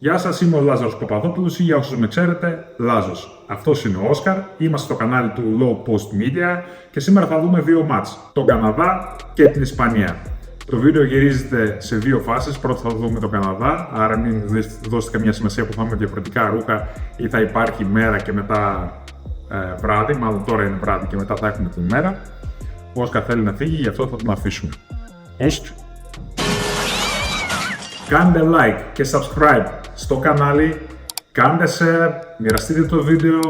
Γεια σας, είμαι ο Λάζαρος Παπαδόπουλος ή για όσους με ξέρετε, Λάζος. Αυτός είναι ο Όσκαρ, είμαστε στο κανάλι του Low Post Media και σήμερα θα δούμε δύο μάτς, τον Καναδά και την Ισπανία. Το βίντεο γυρίζεται σε δύο φάσεις, πρώτα θα δούμε τον Καναδά, άρα μην δώσετε καμία σημασία που θα έχουμε διαφορετικά ρούχα ή θα υπάρχει μέρα και μετά βράδυ, μάλλον τώρα είναι βράδυ και μετά θα έχουμε την μέρα. Ο Όσκαρ θέλει να φύγει, γι' αυτό θα τον αφήσουμε. Κάντε like και subscribe στο κανάλι, κάντε share, μοιραστείτε το βίντεο,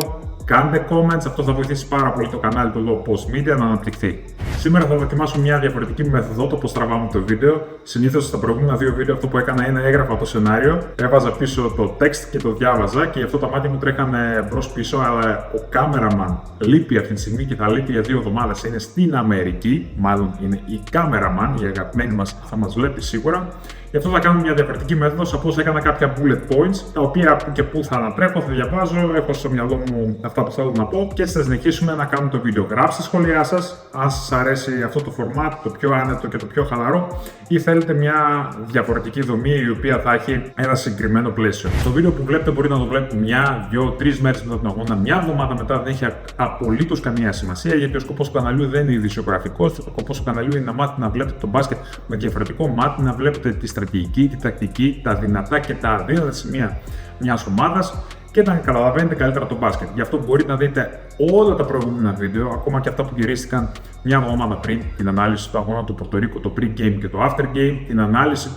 κάντε comments, αυτό θα βοηθήσει πάρα πολύ το κανάλι του Low Post Media να αναπτυχθεί. Σήμερα θα δοκιμάσω μια διαφορετική μέθοδο, το πώς τραβάμε το βίντεο. Συνήθως στα προηγούμενα δύο βίντεο αυτό που έκανα είναι έγραφα το σενάριο, έβαζα πίσω το text και το διάβαζα και γι' αυτό τα μάτια μου τρέχανε μπρος πίσω, αλλά ο cameraman λείπει αυτή τη στιγμή και θα λείπει για 2 εβδομάδες. Είναι στην Αμερική, μάλλον είναι η cameraman, η αγαπημένη μας θα μας βλέπει σίγουρα. Γι' αυτό θα κάνουμε μια διαφορετική μέθοδο, όπως έκανα κάποια bullet points, τα οποία που και που θα ανατρέχω, θα διαβάζω, έχω στο μυαλό μου αυτά που θέλω να πω και έτσι θα συνεχίσουμε να κάνουμε το βίντεο. Γράψτε σχόλιά σας, αν σας αρέσει αυτό το format, το πιο άνετο και το πιο χαλαρό, ή θέλετε μια διαφορετική δομή η οποία θα έχει ένα συγκεκριμένο πλαίσιο. Το βίντεο που βλέπετε μπορεί να το βλέπετε 1, 2, 3 μέρες μετά τον αγώνα, μια εβδομάδα μετά, δεν έχει απολύτως καμία σημασία, γιατί ο σκοπός του καναλιού δεν είναι ειδησιογραφικός. Ο σκοπός του καναλιού είναι να μάθετε να βλέπετε το μπάσκετ με διαφορετικό μάτι, να βλέπετε τη στρατηγική, τη τακτική, τα δυνατά και τα αδύνατα σημεία μιας ομάδας και να καταλαβαίνετε καλύτερα το μπάσκετ. Γι' αυτό μπορείτε να δείτε όλα τα προηγούμενα βίντεο, ακόμα και αυτά που γυρίστηκαν μια εβδομάδα πριν, την ανάλυση του αγώνα του Πορτορίκο, το pre-game και το after-game, την ανάλυση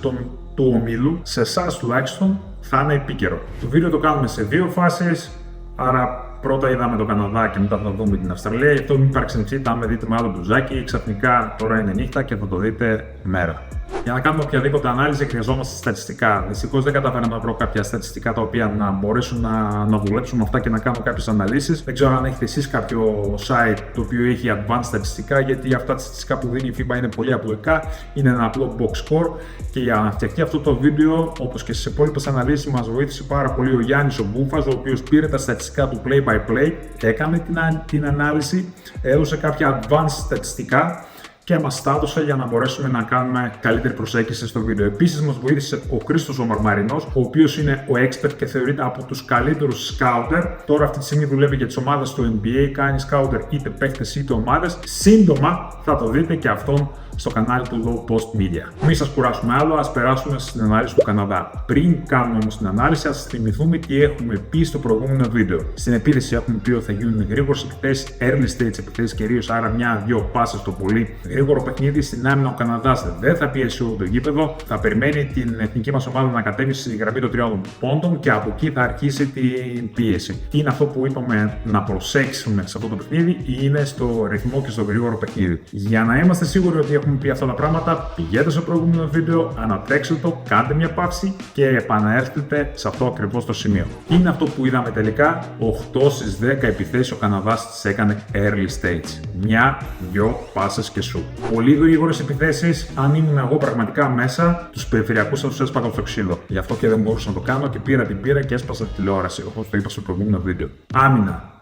του ομίλου. Σε εσάς τουλάχιστον θα είναι επίκαιρο. Το βίντεο το κάνουμε σε δύο φάσεις, άρα πρώτα είδαμε τον Καναδά και μετά θα δούμε την Αυστραλία. Γι' αυτό μην παρεξενευτείτε, αν με δείτε με άλλο μπλουζάκι, ξαφνικά τώρα είναι νύχτα και θα το δείτε μέρα. Για να κάνουμε οποιαδήποτε ανάλυση χρειαζόμαστε στατιστικά. Δυστυχώς δεν καταφέραμε να βρω κάποια στατιστικά τα οποία να μπορέσουν να δουλέψουν με αυτά και να κάνω κάποιες αναλύσεις. Δεν ξέρω αν έχετε εσείς κάποιο site το οποίο έχει advanced στατιστικά, γιατί αυτά τα στατιστικά που δίνει η FIBA είναι πολύ απλοϊκά. Είναι ένα απλό box score και για να φτιαχτεί αυτό το βίντεο, όπως και στις υπόλοιπες αναλύσεις, μας βοήθησε πάρα πολύ ο Γιάννης ο Μπούφας, ο οποίος πήρε τα στατιστικά του play by play, έκανε την ανάλυση, έδωσε κάποια advanced στατιστικά και μας τα έδωσε για να μπορέσουμε να κάνουμε καλύτερη προσέγγιση στο βίντεο. Επίσης μας βοήθησε ο Χρήστος ο Μαρμαρινός, ο οποίος είναι ο expert και θεωρείται από τους καλύτερους scouter. Τώρα αυτή τη στιγμή δουλεύει για τις ομάδες του NBA, κάνει scouter είτε παίκτες είτε ομάδες. Σύντομα θα το δείτε και αυτόν στο κανάλι του Low Post Media. Μην σας κουράσουμε άλλο, ας περάσουμε στην ανάλυση του Καναδά. Πριν κάνουμε όμως την ανάλυση, ας θυμηθούμε τι έχουμε πει στο προηγούμενο βίντεο. Στην επίθεση έχουμε πει ότι θα γίνουν γρήγορες επιθέσεις, early stage επιθέσεις κυρίως, άρα 1-2 πάσες το πολύ. Γρήγορο παιχνίδι στην άμυνα ο Καναδάς δεν θα πιέσει όλο το γήπεδο, θα περιμένει την εθνική μας ομάδα να κατέβει στη γραμμή των 3 πόντων και από εκεί θα αρχίσει την πίεση. Τι είναι αυτό που είπαμε να προσέξουμε σε αυτό το παιχνίδι, είναι στο ρυθμό και στο γρήγορο παιχνίδι. Για να είμαστε σίγουροι ότι έχουμε πει αυτά τα πράγματα, πηγαίνετε στο προηγούμενο βίντεο, ανατρέξτε το, κάντε μια παύση και επαναέρθετε σε αυτό ακριβώς το σημείο. Τι είναι αυτό που είδαμε τελικά? 8 στις 10 επιθέσεις ο Καναδάς τις έκανε early stage. 1-2 πάσες και σου. Πολύ γρήγορες επιθέσεις. Αν ήμουν εγώ πραγματικά μέσα, τους περιφερειακούς θα τους έσπαγα στο ξύλο. Γι' αυτό και δεν μπορούσα να το κάνω και πήρα την πύρα και έσπασα τη τηλεόραση, όπως το είπα στο προηγούμενο βίντεο. Άμυνα.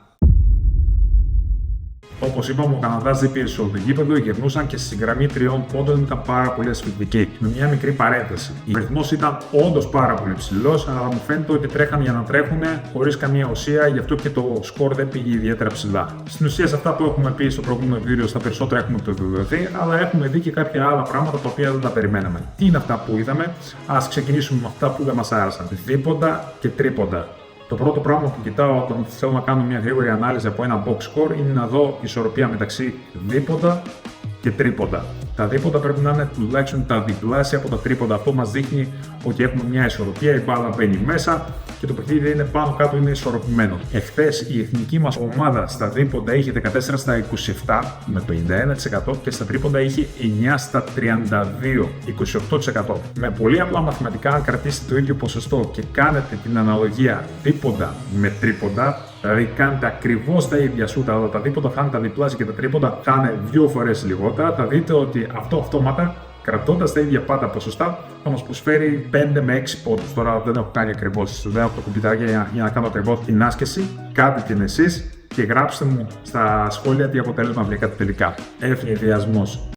Όπως είπαμε, ο Καναδάς δεν πίεσε όλο το γήπεδο, γυρνούσαν και στη γραμμή 3 πόντων ήταν πάρα πολύ ασφυκτικοί. Με μια μικρή παρένθεση. Ο ρυθμός ήταν όντως πάρα πολύ ψηλός, αλλά μου φαίνεται ότι τρέχαν για να τρέχουν χωρίς καμία ουσία, γι' αυτό και το σκορ δεν πήγε ιδιαίτερα ψηλά. Στην ουσία, σε αυτά που έχουμε πει στο προηγούμενο βίντεο, στα περισσότερα έχουμε το επιβεβαιωθεί, αλλά έχουμε δει και κάποια άλλα πράγματα τα οποία δεν τα περιμέναμε. Τι είναι αυτά που είδαμε? Ας ξεκινήσουμε με αυτά που δεν μας άρεσαν. Δίποντα και τρίποντα. Το πρώτο πράγμα που κοιτάω όταν θέλω να κάνω μια γρήγορη ανάλυση από ένα box score είναι να δω ισορροπία μεταξύ δίποντα και τρίποντα. Τα δίποντα πρέπει να είναι τουλάχιστον τα διπλάσια από τα τρίποντα. Αυτό μας δείχνει ότι έχουμε μια ισορροπία, η μπάλα μπαίνει μέσα και το παιχνίδι είναι πάνω κάτω, είναι ισορροπημένο. Εχθές η εθνική μας ομάδα στα δίποντα είχε 14 στα 27 με 51% και στα τρίποντα είχε 9 στα 32, 28%. Με πολύ απλά μαθηματικά, αν κρατήσετε το ίδιο ποσοστό και κάνετε την αναλογία δίποντα με τρίποντα, δηλαδή κάνετε ακριβώς τα ίδια σούτα, αλλά τα δίποντα θα είναι τα διπλάσια και τα τρίποντα θα είναι 2 φορές λιγότερα, θα δείτε ότι αυτό αυτόματα, κρατώντας τα ίδια πάντα ποσοστά, θα μας προσφέρει 5 με 6 πόντους. Τώρα δεν έχω κάνει ακριβώς, δεν έχω το κουμπιτάκι για να κάνω ακριβώς την άσκηση. Κάντε την εσείς και γράψτε μου στα σχόλια τι αποτέλεσμα βρήκατε τελικά. Έφυγε διασμός.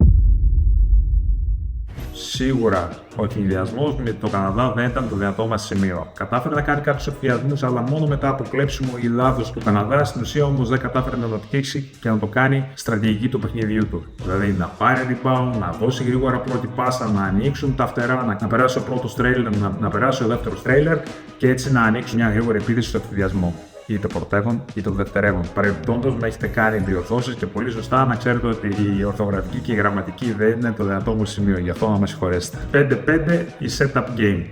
Σίγουρα ο εκνηδιασμός με το Καναδά δεν ήταν το δυνατό μας σημείο. Κατάφερε να κάνει κάποιους εκνηδιασμούς, αλλά μόνο μετά από κλέψιμο ή λάθος του Καναδά. Στην ουσία όμως δεν κατάφερε να το απτύξει και να το κάνει στρατηγική του παιχνιδιού του. Δηλαδή να πάρει rebound, να δώσει γρήγορα πρώτη πάσα, να ανοίξουν τα φτερά, να περάσει ο πρώτος τρέιλερ, να περάσει ο δεύτερος τρέιλερ και έτσι να ανοίξουν μια γρήγορη επίθεση στο εκνηδιασμό. Είτε πρωτεύον είτε δευτερεύον. Παρεμπιπτόντως, με έχετε κάνει διορθώσεις και πολύ σωστά να ξέρετε ότι η ορθογραφική και η γραμματική δεν είναι το δυνατό μου σημείο, γι' αυτό να με συγχωρέσετε. 5-5 η setup game.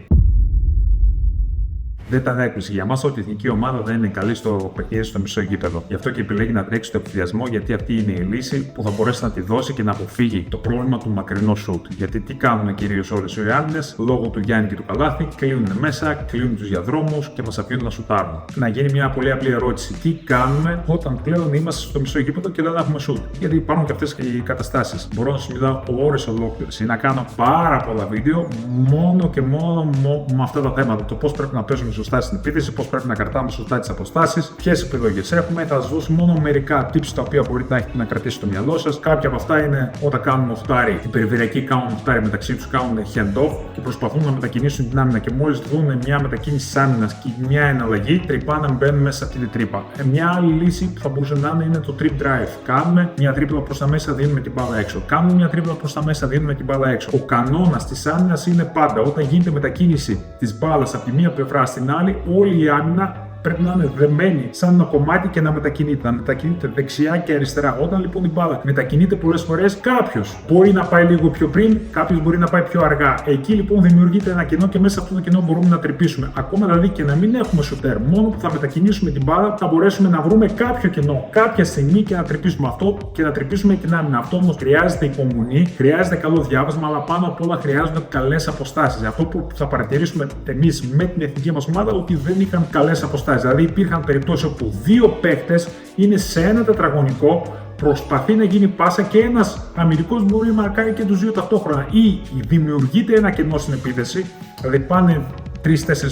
Δεν ήταν έκπληξη για μας ότι η εθνική ομάδα δεν είναι καλή στο παιχνίδι στο μισό γήπεδο. Γι' αυτό και επιλέγει να τρέξει το εκνηδιασμό, γιατί αυτή είναι η λύση που θα μπορέσει να τη δώσει και να αποφύγει το πρόβλημα του μακρινού σουτ. Γιατί τι κάνουν κυρίως όλες οι Ιωάννηνες, λόγω του Γιάννη και του Καλάθι, κλείνουν μέσα, κλείνουν τους διαδρόμους και μας αφήνουν να σουτάρουν. Να γίνει μια πολύ απλή ερώτηση: τι κάνουμε όταν πλέον είμαστε στο μισό γήπεδο και δεν έχουμε σουτ? Γιατί υπάρχουν και αυτές οι καταστάσεις. Μπορώ να σου μιλάω ώρες ολόκληρες ή να κάνω πάρα πολλά βίντεο μόνο και μόνο με αυτά τα θέματα. Το πώς πρέπει να παίζουμε σωστά στην επίθεση, πώς πρέπει να κρατάμε σωστά τις αποστάσεις, ποιες επιλογές έχουμε. Θα σας δώσω μόνο μερικά tips τα οποία μπορείτε να έχετε να κρατήσετε στο μυαλό σας. Κάποια από αυτά είναι όταν κάνουν οχτάρι, οι περιφερειακοί κάνουν οχτάρι μεταξύ τους, κάνουν hand-off και προσπαθούν να μετακινήσουν την άμυνα. Και μόλις δουν μια μετακίνηση της άμυνας και μια εναλλαγή, τρυπάνε να μπαίνουν μέσα σε αυτή τη τρύπα. Μια άλλη λύση που θα μπορούσε να είναι το trip drive. Κάνουμε μια τρίπλα προς τα μέσα, δίνουμε την μπάλα έξω. Κάνουμε μια τρίπλα προς τα μέσα, δίνουμε την μπάλα έξω. Ο κανόνας της άμυνας είναι πάντα όταν γίνεται μετακίνηση της μπάλας από τη μία πλευρά στην άλλη, όλη η άμυνα πρέπει να είναι δεμένη σαν ένα κομμάτι και να μετακινείται δεξιά και αριστερά. Όταν λοιπόν η μπάλα μετακινείται πολλές φορές, κάποιος μπορεί να πάει λίγο πιο πριν, κάποιος μπορεί να πάει πιο αργά. Εκεί λοιπόν δημιουργείται ένα κενό και μέσα σε αυτό το κενό μπορούμε να τρυπήσουμε. Ακόμα δηλαδή και να μην έχουμε σουτέρ, μόνο που θα μετακινήσουμε την μπάλα, θα μπορέσουμε να βρούμε κάποιο κενό κάποια στιγμή και να τρυπήσουμε αυτό και να τρυπήσουμε την άμυνα. Αυτό όμως χρειάζεται υπομονή, χρειάζεται καλό διάβασμα, αλλά πάνω απ' όλα χρειάζονται καλές αποστάσεις. Αυτό που θα παρατηρήσουμε εμείς με την εθνική μας ομάδα, ότι δεν είχαν καλές αποστάσεις. Δηλαδή υπήρχαν περιπτώσεις όπου δύο παίχτες είναι σε ένα τετραγωνικό, προσπαθεί να γίνει πάσα και ένας αμυντικός μπορεί να μαρκάρει και τους δύο ταυτόχρονα. Ή δημιουργείται ένα κενό στην επίθεση, δηλαδή πάνε 3-4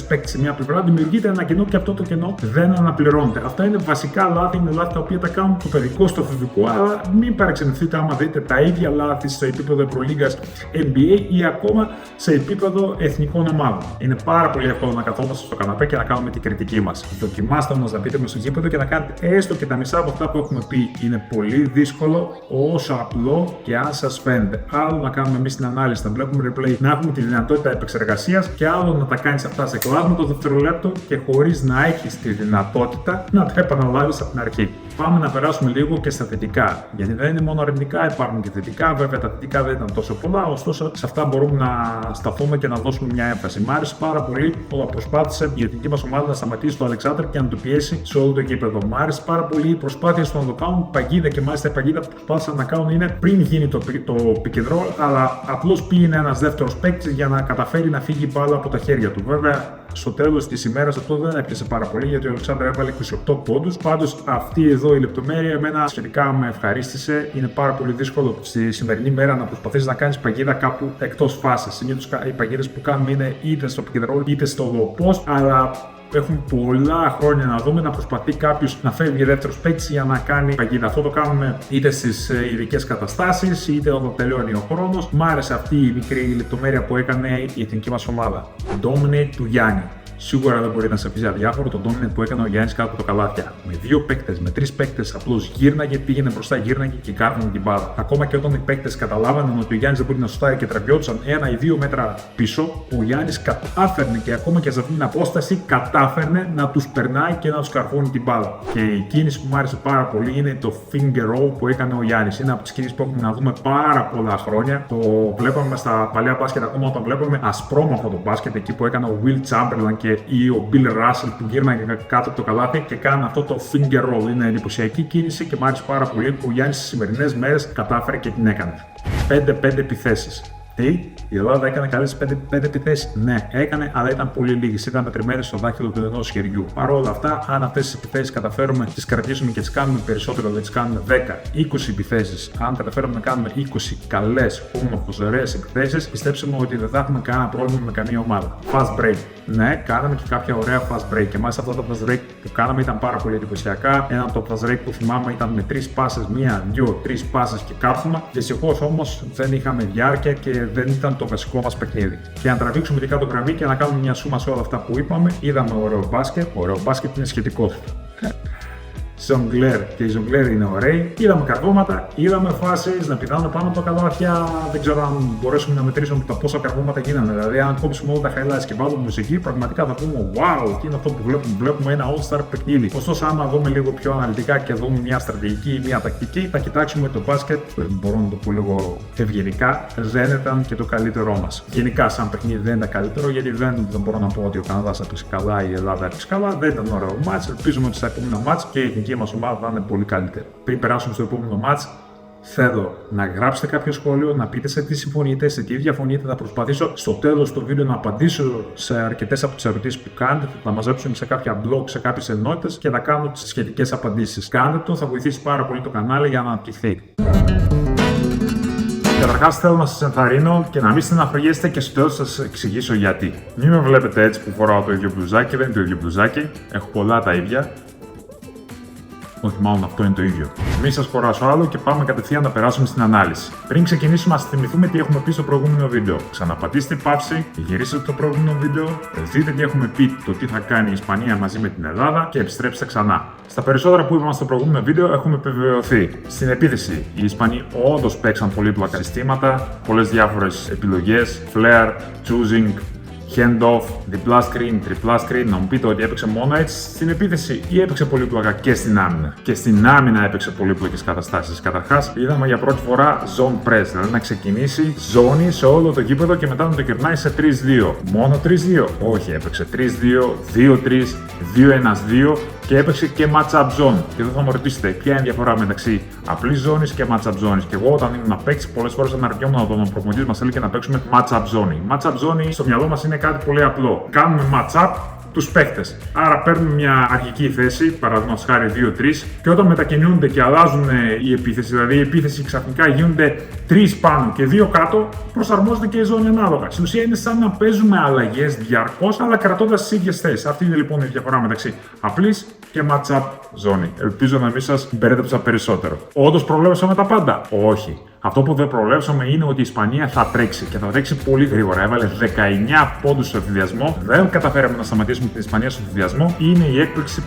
παίκτες σε μια πλευρά, δημιουργείται ένα κενό και αυτό το κενό δεν αναπληρώνεται. Αυτά είναι βασικά λάθη, είναι λάθη τα οποία τα κάνουν το παιδικό στο εφηβικό, αλλά μην παρεξενευτείτε άμα δείτε τα ίδια λάθη σε επίπεδο Ευρωλίγκας, NBA ή ακόμα σε επίπεδο εθνικών ομάδων. Είναι πάρα πολύ εύκολο να καθόμαστε στο καναπέ και να κάνουμε την κριτική μας. Δοκιμάστε όμως να μπείτε μες στο γήπεδο και να κάνετε έστω και τα μισά από αυτά που έχουμε πει. Είναι πολύ δύσκολο, όσο απλό και αν σας φαίνεται. Άλλο να κάνουμε εμείς την ανάλυση, να βλέπουμε replay, να έχουμε τη δυνατότητα επεξεργασίας και άλλο να τα κάνεις αυτά σε κλάσμα δευτερολέπτο και χωρίς να έχεις τη δυνατότητα να τα επαναλάβεις από την αρχή. Πάμε να περάσουμε λίγο και στα θετικά. Γιατί δεν είναι μόνο αρνητικά, υπάρχουν και θετικά. Βέβαια, τα θετικά δεν ήταν τόσο πολλά, ωστόσο σε αυτά μπορούμε να σταθούμε και να δώσουμε μια έμφαση. Μ' άρεσε πάρα πολύ όταν προσπάθησε η εθνική μας ομάδα να σταματήσει το Αλεξάνδρ και να το πιέσει σε όλο το γήπεδο. Μ' άρεσε πάρα πολύ η προσπάθεια στο να το κάνουν παγίδα και μάλιστα η παγίδα που προσπάθησαν να κάνουν είναι πριν γίνει το pick and roll, αλλά απλώς πήγαινε ένας δεύτερος παίκτης για να καταφέρει να φύγει η μπάλα από τα χέρια του. Βέβαια, στο τέλος της ημέρας αυτό δεν έπιασε πάρα πολύ γιατί ο Αλεξάνδρ έβαλε 28 πόντους. Πάντως αυτή εδώ η λεπτομέρεια εμένα σχετικά με ευχαρίστησε. Είναι πάρα πολύ δύσκολο στη σημερινή μέρα να προσπαθείς να κάνεις παγίδα κάπου εκτός φάσης. Συνήθως οι παγίδες που κάνουμε είναι είτε στο pick and roll είτε στο post, αλλά έχουν πολλά χρόνια να δούμε να προσπαθεί κάποιος να φεύγει δεύτερος παίκτης για να κάνει παγίδα. Αυτό το κάνουμε είτε στις ειδικές καταστάσεις είτε όταν τελειώνει ο χρόνος. Μ' άρεσε αυτή η μικρή λεπτομέρεια που έκανε η εθνική μας ομάδα. Dominate του Γιάννη. Σίγουρα δεν μπορεί να σε αφήσει αδιάφορο το dominate που έκανε ο Γιάννης κάτω από το καλάθια. Με δύο παίκτες, με τρεις παίκτες, απλώς γύρναγε, πήγαινε μπροστά, γύρναγε και κάρνανε την μπάλα. Ακόμα και όταν οι παίκτες καταλάβαιναν ότι ο Γιάννης δεν μπορεί να σουτάρει και τραβιόντουσαν 1 ή 2 μέτρα πίσω, ο Γιάννης κατάφερνε και ακόμα και σε αυτήν την απόσταση κατάφερνε να τους περνάει και να τους καρφώνει την μπάλα. Και η κίνηση που μου άρεσε πάρα πολύ είναι το finger roll που έκανε ο Γιάννης. Είναι από τις κινήσεις που έχουμε να δούμε πάρα πολλά χρόνια. Το βλέπαμε στα παλιά μπάσκετ, ακόμα όταν βλέπαμε ασπρόμαυρο το μπάσκετ εκεί που έκανε ο Will Chamberlain ή ο Bill Russell που γύρναγε κάτω από το καλάθι και κάνουν αυτό το finger roll. Είναι εντυπωσιακή κίνηση και μου άρεσε πάρα πολύ που ο Γιάννης στις σημερινές μέρες κατάφερε και την έκανε. 5-5 επιθέσεις. Τι, η Ελλάδα έκανε καλές 5 επιθέσεις. Ναι, έκανε, αλλά ήταν πολύ λίγες. Ήταν μετρημένες στο δάχτυλο του ενός χεριού. Παρ' όλα αυτά, αν αυτές τις επιθέσεις καταφέρουμε, τις κρατήσουμε και τις κάνουμε περισσότερο, δηλαδή τις κάνουμε 10-20 επιθέσεις. Αν καταφέρουμε να κάνουμε 20 καλές, όμορφες, ωραίες επιθέσεις, πιστέψτε μου ότι δεν θα έχουμε κανένα πρόβλημα με καμία ομάδα. Fast break. Ναι, κάναμε και κάποια ωραία fast break. Και μάλιστα αυτά τα fast break που κάναμε ήταν πάρα πολύ εντυπωσιακά. Ένα από τα fast break που θυμάμαι ήταν με 3 πάσες, 1, 2, 3 πάσες και κάψιμα. Δυστυχώς όμως δεν είχαμε διάρκεια και δεν ήταν το βασικό μας παιχνίδι. Και να τραβήξουμε δικά το γραμμή και να κάνουμε μια σούμα σε όλα αυτά που είπαμε, είδαμε ωραίο μπάσκετ. Ωραίο μπάσκετ είναι σχετικό. Ζογκλέρ και οι ζογκλέρ είναι ωραίοι. Είδαμε καρβώματα, είδαμε φάσεις να πηδάνε πάνω από τα καλάθια. Δεν ξέρω αν μπορέσουμε να μετρήσουμε τα πόσα καρβώματα γίνανε. Δηλαδή, αν κόψουμε όλα τα highlights και βάλουμε μουσική, πραγματικά θα πούμε wow, και είναι αυτό που βλέπουμε. Βλέπουμε ένα all-star παιχνίδι. Ωστόσο, άμα δούμε λίγο πιο αναλυτικά και δούμε μια στρατηγική ή μια τακτική, θα κοιτάξουμε το μπάσκετ. Μπορώ να το πω λίγο ευγενικά, δεν ήταν και το καλύτερό μας. Γενικά, σαν παιχνίδι δεν ήταν καλύτερο, γιατί δεν μπορώ να πω ότι ο Καναδάς έπαιξε καλά ή η Ελλάδα έπαιξε καλά. Δεν ήταν ωραίο μάτς. Ελπίζουμε ότι στα επόμενα μάτς και η εθνική μας ομάδα θα είναι πολύ καλύτερη. Πριν περάσουμε στο επόμενο μάτς, θέλω να γράψετε κάποιο σχόλιο, να πείτε σε τι συμφωνείτε, σε τι διαφωνείτε. Θα προσπαθήσω στο τέλος του βίντεο να απαντήσω σε αρκετές από τις ερωτήσεις που κάνετε. Θα μαζέψουμε σε κάποια blog, σε κάποιες ενότητες και θα κάνω τις σχετικές απαντήσεις. Κάντε το, θα βοηθήσει πάρα πολύ το κανάλι για να αναπτυχθεί. Καταρχάς θέλω να σας ενθαρρύνω και να μην στεναχωριέστε και στο τέλος θα σας εξηγήσω γιατί. Μην με βλέπετε έτσι που φοράω το ίδιο μπλουζάκι, δεν είναι το ίδιο μπλουζάκι, έχω πολλά τα ίδια. Όχι, μάλλον αυτό είναι το ίδιο. Μην σας κουράσω άλλο και πάμε κατευθείαν να περάσουμε στην ανάλυση. Πριν ξεκινήσουμε, ας θυμηθούμε τι έχουμε πει στο προηγούμενο βίντεο. Ξαναπατήστε παύση, γυρίσετε το προηγούμενο βίντεο, δείτε τι έχουμε πει, το τι θα κάνει η Ισπανία μαζί με την Ελλάδα και επιστρέψτε ξανά. Στα περισσότερα που είπαμε στο προηγούμενο βίντεο έχουμε επιβεβαιωθεί. Στην επίθεση, οι Ισπανοί όντως παίξαν πολύπλοκα συστήματα, πολλές διάφορες επιλογές, flare, choosing, hand-off, διπλά screen, τριπλά screen. Να μου πείτε ότι έπαιξε μόνο έτσι στην επίθεση ή έπαιξε πολύπλοκα και στην άμυνα. Και στην άμυνα έπαιξε πολύπλοκες καταστάσεις. Καταρχάς, είδαμε για πρώτη φορά zone press, δηλαδή να ξεκινήσει ζώνη σε όλο το γήπεδο και μετά να το κερνάει σε 3-2. Μόνο 3-2. Όχι, έπαιξε 3-2, 2-3, 2-1-2 και έπαιξε και match-up zone. Και εδώ θα μου ρωτήσετε ποια είναι η διαφορά μεταξύ απλής ζώνης και match-up ζώνης. Και εγώ όταν ήμουν να παίξει, πολλές φορές αναρωτιόμουν όταν ο προπονητής μας έλεγε να παίξουμε match-up ζώνη. Match-up ζώνη στο μυαλό μας είναι κάτι πολύ απλό. Κάνουμε match-up τους παίχτες. Άρα παίρνουμε μια αρχική θέση, παραδείγματος χάρη 2-3, και όταν μετακινούνται και αλλάζουν η επίθεση, δηλαδή η επίθεση ξαφνικά γίνονται 3 πάνω και 2 κάτω, προσαρμόζεται και η ζώνη ανάλογα. Στην ουσία είναι σαν να παίζουμε αλλαγές διαρκώς, αλλά κρατώντας τις ίδιες θέσεις. Αυτή είναι λοιπόν η διαφορά μεταξύ απλής και match-up ζώνη. Ελπίζω να μην σας μπερδέψα περισσότερο. Όντως προβλέψαμε τα πάντα? Όχι. Αυτό που δεν προβλέψαμε είναι ότι η Ισπανία θα τρέξει και θα τρέξει πολύ γρήγορα. Έβαλε 19 πόντους στο εφηδιασμό. Δεν καταφέραμε να σταματήσουμε την Ισπανία στο εφηδιασμό. Είναι η έκπληξη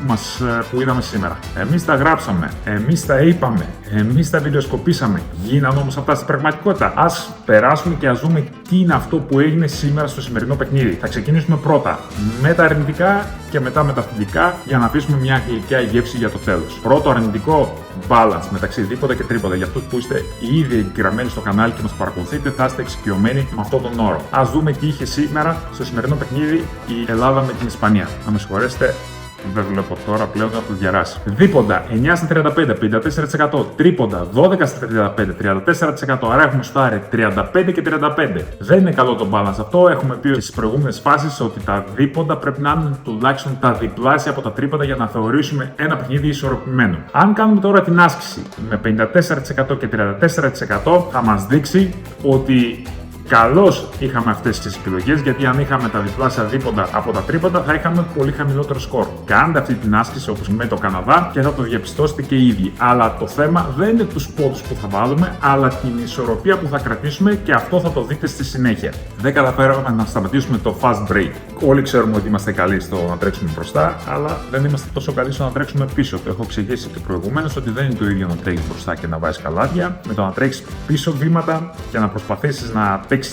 που είδαμε σήμερα. Εμείς τα γράψαμε, εμείς τα είπαμε, εμείς τα βιντεοσκοπήσαμε. Γίνανε όμως αυτά στην πραγματικότητα. Ας περάσουμε και ας δούμε τι είναι αυτό που έγινε σήμερα στο σημερινό παιχνίδι. Θα ξεκινήσουμε πρώτα με τα αρνητικά και μετά με τα θετικά για να αφήσουμε μια γλυκιά γεύση για το τέλος. Πρώτο αρνητικό, balance μεταξύ δίποτα και τρίποτα. Για αυτούς που είστε ήδη εγγραμμένοι στο κανάλι και μας παρακολουθείτε, θα είστε εξοικειωμένοι με αυτόν τον όρο. Ας δούμε τι είχε σήμερα στο σημερινό παιχνίδι η Ελλάδα με την Ισπανία. Να με συγχωρέσετε, δεν βλέπω τώρα πλέον να το διαράσει. Δίποντα 9 στα 35, 54%. Τρίποντα 12 στα 35, 34%. Άρα έχουμε στάρει 35 και 35. Δεν είναι καλό το balance αυτό. Έχουμε πει και στις προηγούμενες φάσεις ότι τα δίποντα πρέπει να είναι τουλάχιστον τα διπλάσια από τα τρίποντα για να θεωρήσουμε ένα παιχνίδι ισορροπημένο. Αν κάνουμε τώρα την άσκηση με 54% και 34%, θα μας δείξει ότι καλώς είχαμε αυτές τις επιλογές, γιατί αν είχαμε τα διπλάσια δίποντα από τα τρίποντα θα είχαμε πολύ χαμηλότερο σκορ. Κάντε αυτή την άσκηση όπως με το Καναδά και θα το διαπιστώσετε και οι ίδιοι. Αλλά το θέμα δεν είναι τους πόντους που θα βάλουμε, αλλά την ισορροπία που θα κρατήσουμε, και αυτό θα το δείτε στη συνέχεια. Δεν καταφέραμε να σταματήσουμε το fast break. Όλοι ξέρουμε ότι είμαστε καλοί στο να τρέξουμε μπροστά, αλλά δεν είμαστε τόσο καλοί στο να τρέξουμε πίσω. Το έχω εξηγήσει και προηγουμένως ότι δεν είναι το ίδιο να τρέχεις μπροστά και να βάζεις καλάθια, με το να τρέξεις πίσω βήματα και να προσπαθήσεις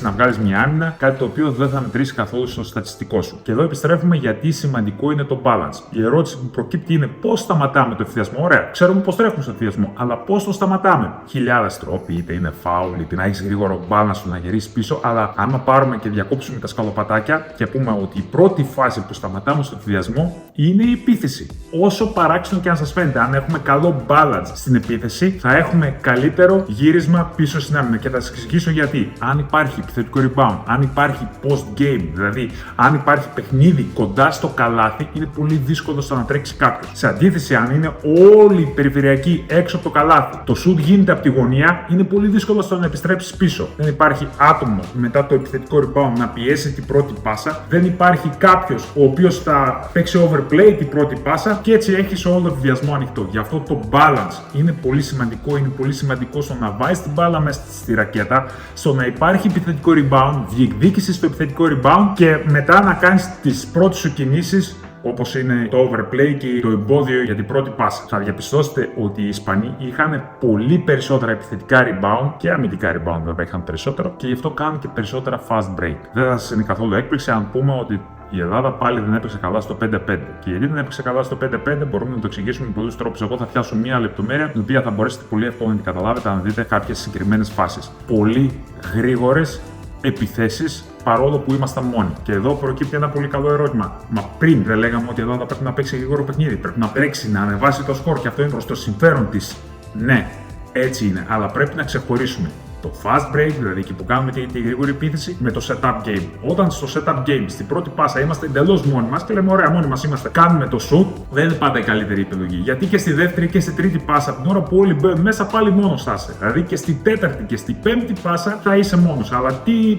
να βγάλεις μια άμυνα, κάτι το οποίο δεν θα μετρήσει καθόλου στο στατιστικό σου. Και εδώ επιστρέφουμε γιατί σημαντικό είναι το balance. Η ερώτηση που προκύπτει είναι πώς σταματάμε το εφηδιασμό. Ωραία, ξέρουμε πώς τρέχουμε στο εφηδιασμό, αλλά πώς το σταματάμε? Χιλιάδες τρόποι, είτε είναι foul, είτε να έχεις γρήγορο balance σου να γυρίσεις πίσω. Αλλά άμα πάρουμε και διακόψουμε τα σκαλοπατάκια και πούμε ότι η πρώτη φάση που σταματάμε στο εφηδιασμό είναι η επίθεση. Όσο παράξενο και αν σας φαίνεται, αν έχουμε καλό balance στην επίθεση, θα έχουμε καλύτερο γύρισμα πίσω στην άμυνα. Και θα σας εξηγήσω γιατί. Αν υπάρχει υπάρχει επιθετικό rebound, αν υπάρχει post-game, δηλαδή αν υπάρχει παιχνίδι κοντά στο καλάθι, είναι πολύ δύσκολο στο να τρέξει κάποιος. Σε αντίθεση, αν είναι όλοι οι περιφερειακοί έξω από το καλάθι, το shoot γίνεται από τη γωνία, είναι πολύ δύσκολο στο να επιστρέψει πίσω. Δεν υπάρχει άτομο μετά το επιθετικό rebound να πιέσει την πρώτη πάσα, δεν υπάρχει κάποιος ο οποίος θα παίξει overplay την πρώτη πάσα και έτσι έχεις όλο το βιασμό ανοιχτό. Γι' αυτό το balance είναι πολύ σημαντικό, είναι πολύ σημαντικό στο να βάζεις την μπάλα μέσα στη ρακέτα, στο να υπάρχει επιθετικό rebound, διεκδίκηση στο επιθετικό rebound και μετά να κάνεις τις πρώτες σου κινήσεις, όπως είναι το overplay και το εμπόδιο για την πρώτη πάσα. Θα διαπιστώσετε ότι οι Ισπανοί είχαν πολύ περισσότερα επιθετικά rebound και αμυντικά rebound, βέβαια είχαν περισσότερο και γι' αυτό κάνουν και περισσότερα fast break. Δεν θα σας είναι καθόλου έκπληξη αν πούμε ότι η Ελλάδα πάλι δεν έπαιξε καλά στο 5-5. Και γιατί δεν έπαιξε καλά στο 5-5, μπορούμε να το εξηγήσουμε με πολλούς τρόπους. Εγώ θα πιάσω μία λεπτομέρεια, την οποία θα μπορέσετε πολύ εύκολα να την καταλάβετε αν δείτε κάποιες συγκεκριμένες φάσεις. Πολύ γρήγορες επιθέσεις, παρόλο που ήμασταν μόνοι. Και εδώ προκύπτει ένα πολύ καλό ερώτημα. Μα πριν δεν λέγαμε ότι η Ελλάδα πρέπει να παίξει γρήγορο παιχνίδι, πρέπει να τρέξει, να ανεβάσει το σκορ και αυτό είναι προς το συμφέρον της. Ναι, έτσι είναι, αλλά πρέπει να ξεχωρίσουμε το fast break, δηλαδή εκεί που κάνουμε τη γρήγορη επίθεση, με το setup game. Όταν στο setup game, στην πρώτη πάσα, είμαστε εντελώς μόνοι μας και λέμε: ωραία, μόνοι μας είμαστε, κάνουμε το shoot, δεν είναι πάντα η καλύτερη επιλογή. Γιατί και στη δεύτερη και στη τρίτη πάσα, από την ώρα που όλοι μπαίνουν μέσα, πάλι μόνος θα είσαι. Δηλαδή και στη τέταρτη και στη πέμπτη πάσα θα είσαι μόνος. Αλλά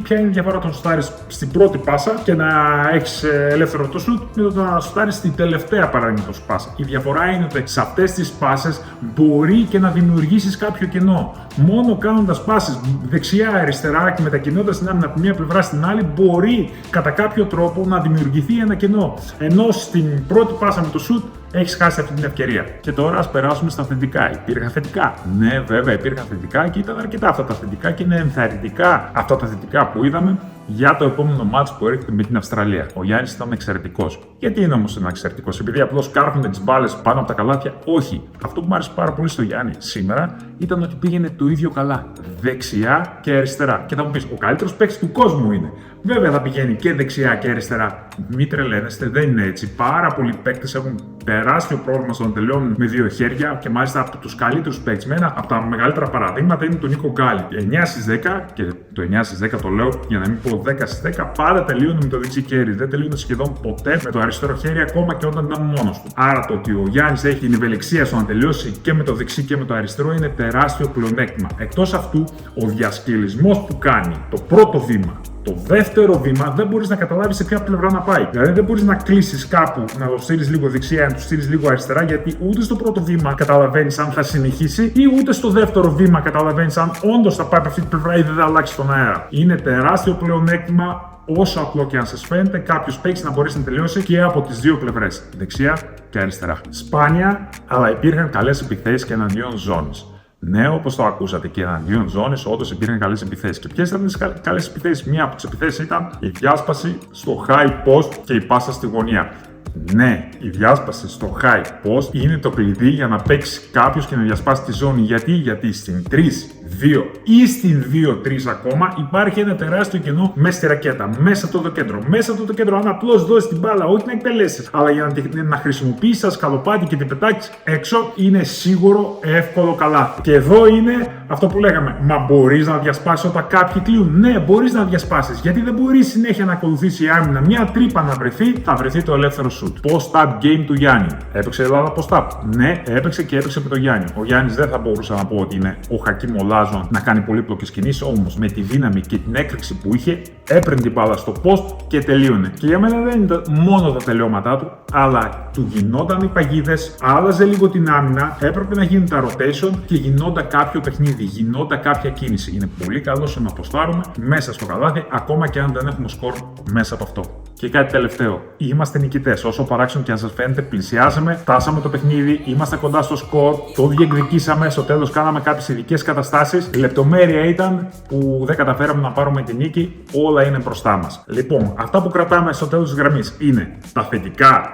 ποια είναι η διαφορά όταν σουτάρεις στην πρώτη πάσα και να έχεις ελεύθερο το shoot με το να σουτάρεις στην τελευταία παραδείγματος πάσα. Η διαφορά είναι ότι σε αυτές τις πάσες μπορεί και να δημιουργήσεις κάποιο κενό. Μόνο κάνοντας πάσεις δεξιά-αριστερά και μετακινώντας την άμυνα από μία πλευρά στην άλλη, μπορεί κατά κάποιο τρόπο να δημιουργηθεί ένα κενό. Ενώ στην πρώτη πάσα με το shoot έχεις χάσει αυτή την ευκαιρία. Και τώρα ας περάσουμε στα θετικά. Υπήρχαν θετικά. Ναι, βέβαια, υπήρχαν θετικά και ήταν αρκετά αυτά τα θετικά και είναι ενθαρρυντικά αυτά τα θετικά που είδαμε για το επόμενο μάτς που έρχεται με την Αυστραλία. Ο Γιάννης ήταν εξαιρετικός. Γιατί είναι όμως ένα εξαιρετικός? Επειδή απλώς κάρφουνε τις μπάλες πάνω από τα καλάθια? Όχι. Αυτό που μου άρεσε πάρα πολύ στο Γιάννη σήμερα ήταν ότι πήγαινε το ίδιο καλά. Δεξιά και αριστερά. Και θα μου πεις, ο καλύτερος παίκτης του κόσμου είναι. Βέβαια θα πηγαίνει και δεξιά και αριστερά. Μην τρελαίνεστε, δεν είναι έτσι. Πάρα πολλοί παίκτες έχουν τεράστιο πρόβλημα στο να τελειώνουν με δύο χέρια και μάλιστα από τους καλύτερους παίκτες. Ένα από τα μεγαλύτερα παραδείγματα είναι το Νίκο Γκάλι. 9 στις 10, και το 9 στις 10 το λέω για να μην πω 10 στις 10, πάντα τελείωνε με το δεξί χέρι. Δεν τελείωνε σχεδόν ποτέ με το αριστερό χέρι, ακόμα και όταν ήταν μόνος του. Άρα το ότι ο Γιάννης έχει την ευελιξία στο να τελειώσει και με το δεξί και με το αριστερό είναι τεράστιο πλεονέκτημα. Εκτός αυτού, ο διασκελισμός που κάνει, το πρώτο βήμα, το δεύτερο βήμα, δεν μπορείς να καταλάβεις σε ποια πλευρά να πάει. Δηλαδή δεν μπορείς να κλείσεις κάπου, να το στείλεις λίγο δεξιά, να το στείλεις λίγο αριστερά, γιατί ούτε στο πρώτο βήμα καταλαβαίνεις αν θα συνεχίσει ή ούτε στο δεύτερο βήμα καταλαβαίνεις αν όντως θα πάει από αυτή την πλευρά ή δεν θα αλλάξει τον αέρα. Είναι τεράστιο πλεονέκτημα, όσο απλό και αν σας φαίνεται, κάποιος παίκτης να μπορέσει να τελειώσει και από τις δύο πλευρές, δεξιά και αριστερά. Σπάνια, αλλά υπήρχαν καλές επιθέσεις και εναντίον ζώνης. Ναι, όπως το ακούσατε, και εναντίον ζώνης όντως υπήρχαν καλές επιθέσεις. Και ποιες ήταν τις καλές επιθέσεις? Μία από τις επιθέσεις ήταν η διάσπαση στο high post και η πάσα στη γωνία. Ναι, η διάσπαση στο high post είναι το κλειδί για να παίξει κάποιος και να διασπάσει τη ζώνη. Γιατί στην 3-2 ή στην 2-3 ακόμα υπάρχει ένα τεράστιο κενό μέσα στη ρακέτα, μέσα από το κέντρο. Μέσα από το κέντρο, αν απλώς δώσεις την μπάλα, όχι να εκτελέσεις, αλλά για να χρησιμοποιήσεις σαν σκαλοπάτι και την πετάξεις έξω, είναι σίγουρο εύκολο καλάθι. Και εδώ είναι αυτό που λέγαμε. Μα μπορείς να διασπάσεις όταν κάποιοι κλείουν? Ναι, μπορείς να διασπάσεις. Γιατί δεν μπορείς συνέχεια να ακολουθήσει η άμυνα. Μια τρύπα να βρεθεί, θα βρεθεί το ελεύθερο shoot. Post-up game του Γιάννη. Έπαιξε η Ελλάδα post-up? Ναι, έπαιξε και έπαιξε με τον Γιάννη. Ο Γιάννης δεν θα μπορούσε να πω ότι είναι ο Χακίμ Ολάζον να κάνει πολύπλοκες κινήσεις, όμως με τη δύναμη και την έκρηξη που είχε, έπαιρνε την μπάλα στο post και τελείωνε. Και για μένα δεν ήταν μόνο τα τελειώματά του, αλλά του γινόταν οι παγίδες, άλλαζε λίγο την άμυνα, έπρεπε να γίνουν τα rotation και γινόταν κάποιο παιχνίδι, γινόταν κάποια κίνηση. Είναι πολύ καλό στο να αποστάρουμε μέσα στο καλάθι, ακόμα και αν δεν έχουμε σκορ μέσα από αυτό. Και κάτι τελευταίο. Είμαστε νικητές. Όσο παράξενο και αν σας φαίνεται, πλησιάσαμε, φτάσαμε το παιχνίδι, είμαστε κοντά στο σκορ, το διεκδικήσαμε. Στο τέλος κάναμε κάποιες ειδικές καταστάσεις. Η λεπτομέρεια ήταν που δεν καταφέραμε να πάρουμε την νίκη. Όλα είναι μπροστά μας. Λοιπόν, αυτά που κρατάμε στο τέλος της γραμμής είναι τα θετικά,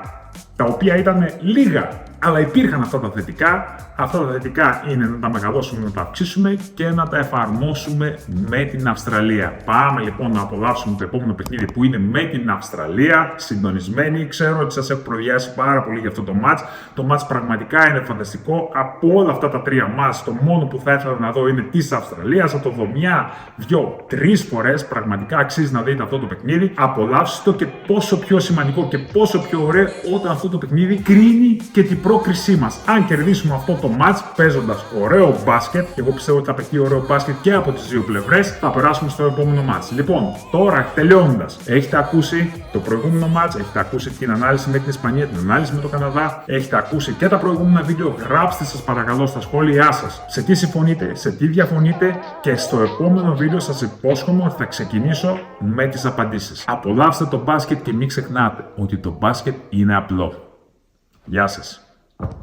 τα οποία ήταν λίγα Αλλά υπήρχαν αυτά τα θετικά. Αυτά τα θετικά είναι να τα μεγαλώσουμε, να τα αυξήσουμε και να τα εφαρμόσουμε με την Αυστραλία. Πάμε λοιπόν να απολαύσουμε το επόμενο παιχνίδι που είναι με την Αυστραλία. Συντονισμένοι, ξέρω ότι σας έχω προδιάσει πάρα πολύ για αυτό το match. Το match πραγματικά είναι φανταστικό. Από όλα αυτά τα τρία match, το μόνο που θα ήθελα να δω είναι της Αυστραλίας. Θα το δω μια, δυο, τρεις φορές. Πραγματικά αξίζει να δείτε αυτό το παιχνίδι. Απολαύστε το και πόσο πιο σημαντικό και πόσο πιο ωραίο όταν αυτό το παιχνίδι κρίνει και την πρόκρισή μας. Αν κερδίσουμε αυτό το match παίζοντας ωραίο μπάσκετ, και εγώ πιστεύω ότι θα παιχτεί ωραίο μπάσκετ και από τις δύο πλευρές, θα περάσουμε στο επόμενο match. Λοιπόν, τώρα τελειώνοντας, έχετε ακούσει το προηγούμενο match, έχετε ακούσει την ανάλυση με την Ισπανία, την ανάλυση με το Καναδά, έχετε ακούσει και τα προηγούμενα βίντεο. Γράψτε σας παρακαλώ στα σχόλιά σας σε τι συμφωνείτε, σε τι διαφωνείτε και στο επόμενο βίντεο σας υπόσχομαι ότι θα ξεκινήσω με τις απαντήσεις. Απολαύστε το μπάσκετ και μην ξεχνάτε ότι το μπάσκετ είναι απλό. Γεια σας.